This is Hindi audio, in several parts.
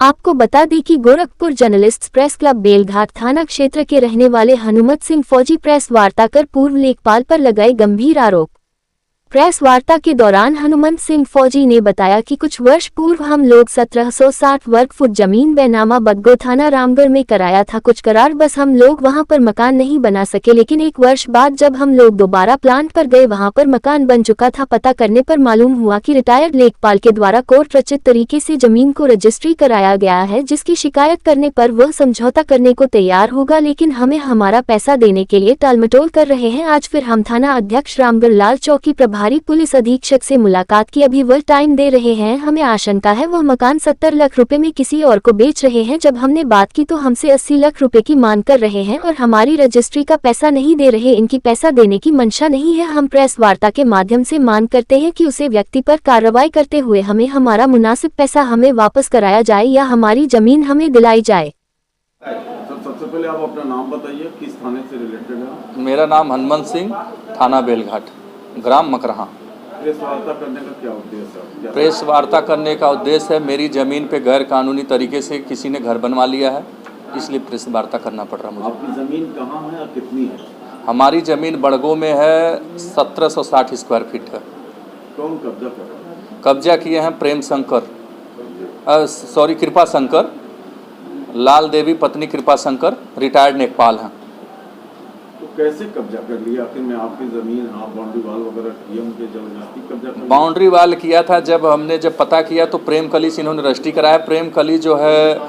आपको बता दें कि Gorakhpur journalists press club Belghat थाना क्षेत्र के रहने वाले हनुमत सिंह फौजी प्रेस वार्ता कर पूर्व लेखपाल पर लगाए गंभीर आरोप। प्रेस वार्ता के दौरान हनुमत सिंह फौजी ने बताया कि कुछ वर्ष पूर्व हम लोग 1760 वर्ग फुट जमीन बैनामा बग्गो थाना रामगढ़ में कराया था कुछ करार, बस हम लोग वहां पर मकान नहीं बना सके। लेकिन एक वर्ष बाद जब हम लोग दोबारा प्लांट पर गए वहां पर मकान बन चुका था। पता करने पर मालूम हुआ कि रिटायर्ड लेखपाल के द्वारा कोर्ट रचित तरीके से जमीन को रजिस्ट्री कराया गया है, जिसकी शिकायत करने पर वह समझौता करने को तैयार होगा, लेकिन हमें हमारा पैसा देने के लिए टालमटोल कर रहे हैं। आज फिर हम थाना अध्यक्ष रामगढ़ लाल चौकी प्रभारी पुलिस अधीक्षक से मुलाकात की, अभी वह टाइम दे रहे हैं। हमें आशंका है वह मकान 70 लाख रुपए में किसी और को बेच रहे हैं। जब हमने बात की तो हमसे 80 लाख रुपए की मांग कर रहे हैं और हमारी रजिस्ट्री का पैसा नहीं दे रहे। इनकी पैसा देने की मंशा नहीं है। हम प्रेस वार्ता के माध्यम से मांग करते हैं कि उसे व्यक्ति पर कार्रवाई करते हुए हमें हमारा मुनासिब पैसा हमें वापस कराया जाए या हमारी जमीन हमें दिलाई जाए। सबसे पहले आप अपना नाम बताइए, किस थाने से रिलेटेड है? मेरा नाम हनुमत सिंह, थाना बेलघाट, ग्राम मकरहा। प्रेस वार्ता करने का क्या उद्देश्य है? प्रेस वार्ता करने का उद्देश्य है मेरी ज़मीन पे गैर कानूनी तरीके से किसी ने घर बनवा लिया है, इसलिए प्रेस वार्ता करना पड़ रहा मुझे। आपकी ज़मीन कहाँ है और कितनी है? हमारी ज़मीन बड़गो में है, 1760 स्क्वायर फीट है। कौन कब्जा कर रहा है? कब्जा किए हैं प्रेम शंकर, कृपा शंकर, लाल देवी पत्नी कृपा शंकर, रिटायर्ड लेखपाल हैं। तो कैसे कब्जा कर लिया? आखिर में आपकी ज़मीन आप बाउंड्री वाल वगैरह किए, उनके जबरदस्ती कब्जा कर लिया? बाउंड्री वाल किया था। जब पता किया तो प्रेम कली से इन्होंने रजिस्ट्री कराया। प्रेम कली जो है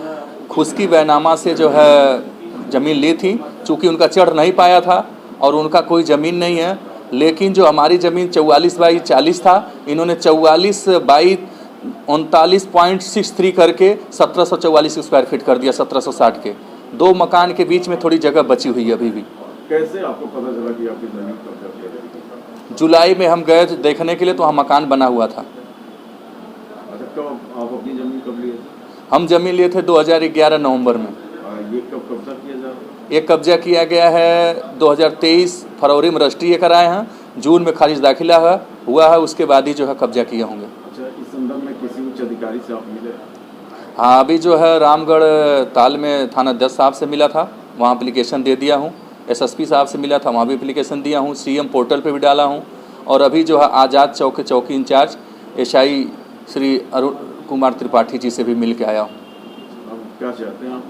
खुशकी बैनामा से जो है ज़मीन ली थी, चूँकि उनका चढ़ नहीं पाया था और उनका कोई ज़मीन नहीं है। लेकिन जो हमारी ज़मीन 44/40 था, इन्होंने 44/39.63 करके 1744 स्क्वायर फीट कर दिया 1760 के। 2 मकान के बीच में थोड़ी जगह बची हुई है अभी भी। कैसे आपको पता चला कि आपकी ज़मीन कब्जा किया गया? जुलाई में हम गए देखने के लिए तो वहाँ मकान बना हुआ था। अच्छा, कब आप अपनी ज़मीन कब लिए थे? हम ज़मीन लिए थे 2011 नवंबर में। ये कब कब्जा किया जा रहा है? ये कब्जा किया गया है 2023 फरवरी में रजिस्ट्री ये कराए हैं, जून में खारिज दाखिला हुआ है, उसके बाद ही जो है कब्जा किए होंगे। अच्छा, इस संदर्भ में किसी उच्च अधिकारी से आप मिले? हाँ, अभी जो है रामगढ़ ताल में थाना अध्यक्ष साहब से मिला था, वहाँ एप्लीकेशन दे दिया हूँ। एसएसपी साहब से मिला था, वहाँ भी एप्लीकेशन दिया हूँ। सीएम पोर्टल पे भी डाला हूँ। और अभी जो है आज़ाद चौक के चौकी इंचार्ज एसआई श्री अरुण कुमार त्रिपाठी जी से भी मिल के आया हूँ। अब क्या चाहते हैं आप?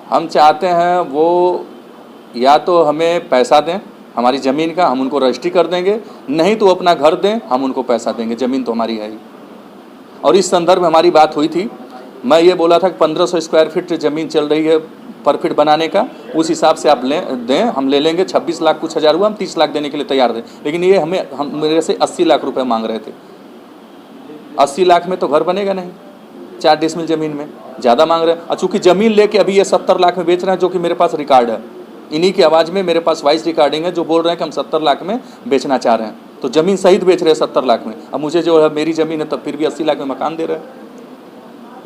हम चाहते हैं वो या तो हमें पैसा दें हमारी ज़मीन का, हम उनको रजिस्ट्री कर देंगे, नहीं तो अपना घर दें, हम उनको पैसा देंगे। ज़मीन तो हमारी है ही। और इस संदर्भ में हमारी बात हुई थी। मैं ये बोला था कि 1500 स्क्वायर फीट ज़मीन चल रही है पर फीट बनाने का, उस हिसाब से आप दें, हम ले लेंगे। 26 लाख कुछ हज़ार हुआ, हम 30 लाख देने के लिए तैयार थे। लेकिन ये हम मेरे से 80 लाख रुपए मांग रहे थे। 80 लाख में तो घर बनेगा नहीं, 4 डिसमिल ज़मीन में ज़्यादा मांग रहे हैं। और चूँकि ज़मीन लेके अभी ये 70 लाख में बेच रहे हैं, जो कि मेरे पास रिकॉर्ड है। इन्हीं की आवाज़ में मेरे पास वॉइस रिकॉर्डिंग है जो बोल रहे हैं कि हम 70 लाख में बेचना चाह रहे हैं। तो ज़मीन सहित बेच रहे हैं 70 लाख में। अब मुझे जो है मेरी ज़मीन है तब फिर भी 80 लाख में मकान दे रहे हैं।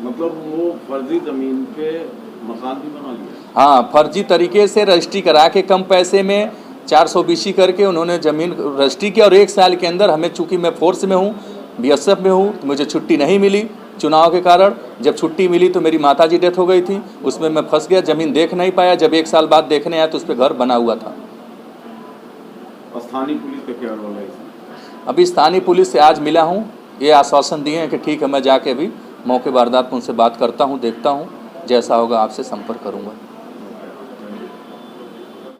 मतलब वो फर्जी ज़मीन पे मकान भी बना लिया? हाँ, फर्जी तरीके से रजिस्ट्री करा के कम पैसे में 420 करके उन्होंने ज़मीन रजिस्ट्री की। और 1 साल के अंदर हमें, चूँकि मैं फोर्स में हूँ, बीएसएफ में हूँ, तो मुझे छुट्टी नहीं मिली चुनाव के कारण। जब छुट्टी मिली तो मेरी माताजी डेथ हो गई थी, उसमें मैं फंस गया, ज़मीन देख नहीं पाया। जब 1 साल बाद देखने आया तो उस पर घर बना हुआ था। स्थानीय पुलिस का क्या रोल है इसमें? अभी स्थानीय पुलिस से आज मिला हूँ, ये आश्वासन दिए हैं कि ठीक है, मैं जाके अभी मौके वारदात पर उनसे बात करता हूँ, देखता हूँ, जैसा होगा आपसे संपर्क करूँगा।